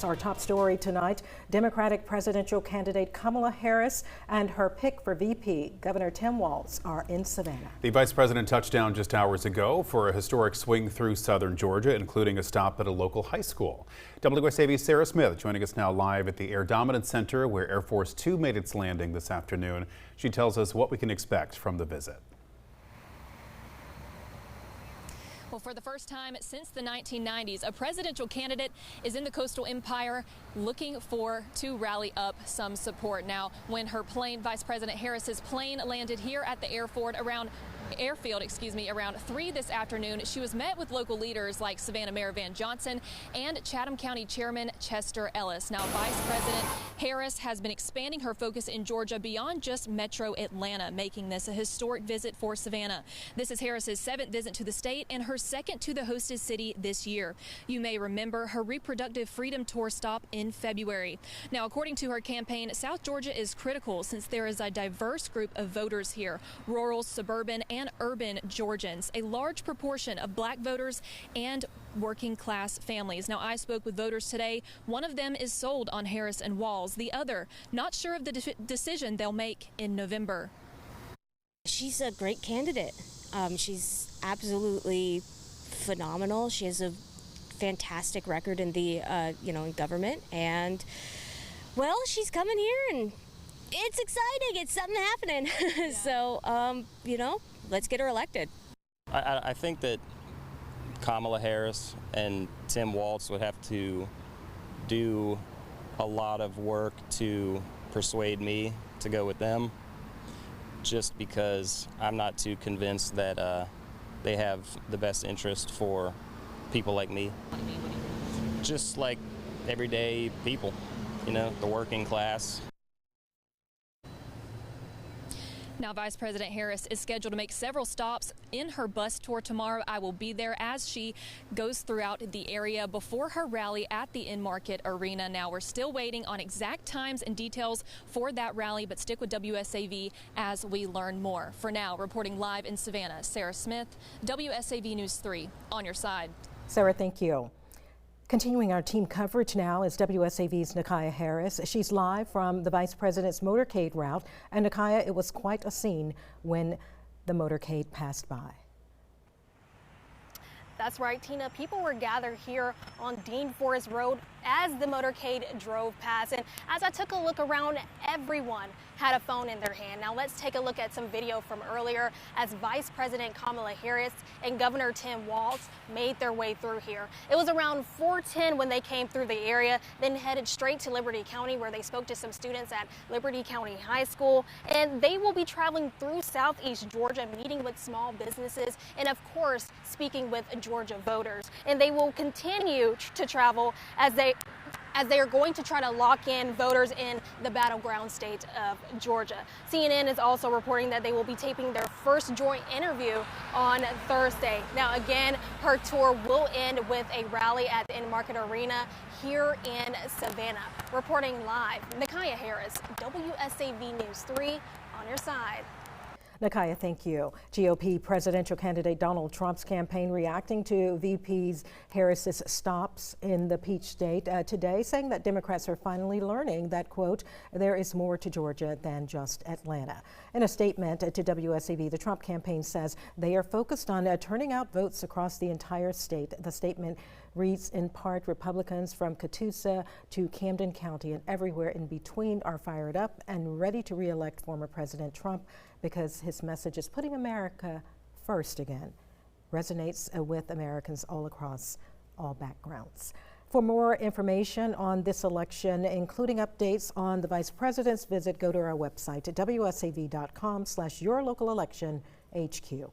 Our top story tonight, Democratic presidential candidate Kamala Harris and her pick for VP, Governor Tim Walz, are in Savannah. The vice president touched down just hours ago for a historic swing through southern Georgia, including a stop at a local high school. WSAV's Sarah Smith joining us now live at the Air Dominance Center, where Air Force 2 made its landing this afternoon. She tells us what we can expect from the visit. Well, for the first time since the 1990s, a presidential candidate is in the coastal empire looking to rally up some support. Now, when her plane, Vice President Harris's plane, landed here at the airfield around 3 this afternoon, she was met with local leaders like Savannah Mayor Van Johnson and Chatham County Chairman Chester Ellis. Now, Vice President Harris has been expanding her focus in Georgia beyond just Metro Atlanta, making this a historic visit for Savannah. This is Harris's 7th visit to the state and her 2nd to the hosted city this year. You may remember her Reproductive Freedom Tour stop in February. Now, according to her campaign, South Georgia is critical since there is a diverse group of voters here, rural, suburban, and urban Georgians, a large proportion of black voters and working class families. Now, I spoke with voters today. One of them is sold on Harris and Walz. The other, not sure of the decision they'll make in November. She's a great candidate. She's absolutely phenomenal. She has a fantastic record in the, in government. And, well, she's coming here and it's exciting. It's something happening. Yeah. So, let's get her elected. I think that Kamala Harris and Tim Walz would have to do a lot of work to persuade me to go with them, just because I'm not too convinced that they have the best interest for people like me. Just like everyday people, the working class. Now, Vice President Harris is scheduled to make several stops in her bus tour tomorrow. I will be there as she goes throughout the area before her rally at the In-Market Arena. Now, we're still waiting on exact times and details for that rally, but stick with WSAV as we learn more. For now, reporting live in Savannah, Sarah Smith, WSAV News 3, on your side. Sarah, thank you. Continuing our team coverage now is WSAV's Nakaya Harris. She's live from the Vice President's motorcade route. And Nakaya, it was quite a scene when the motorcade passed by. That's right, Tina. People were gathered here on Dean Forest Road as the motorcade drove past. And as I took a look around, everyone had a phone in their hand. Now let's take a look at some video from earlier as Vice President Kamala Harris and Governor Tim Walz made their way through here. It was around 4:10 when they came through the area, then headed straight to Liberty County, where they spoke to some students at Liberty County High School. And they will be traveling through Southeast Georgia, meeting with small businesses and, of course, speaking with Georgia voters. And they will continue to travel as they are going to try to lock in voters in the battleground state of Georgia. CNN is also reporting that they will be taping their first joint interview on Thursday. Now, again, her tour will end with a rally at the In-Market Arena here in Savannah. Reporting live, Nakaya Harris, WSAV News 3, on your side. Nakaya, thank you. GOP presidential candidate Donald Trump's campaign reacting to VP Harris's stops in the Peach State today, saying that Democrats are finally learning that, quote, there is more to Georgia than just Atlanta. In a statement to WSAV, the Trump campaign says they are focused on turning out votes across the entire state. The statement reads in part, Republicans from Catoosa to Camden County and everywhere in between are fired up and ready to re-elect former President Trump because his message is putting America first again, resonates with Americans all across all backgrounds. For more information on this election, including updates on the Vice President's visit, go to our website at WSAV.com/yourlocalelection HQ.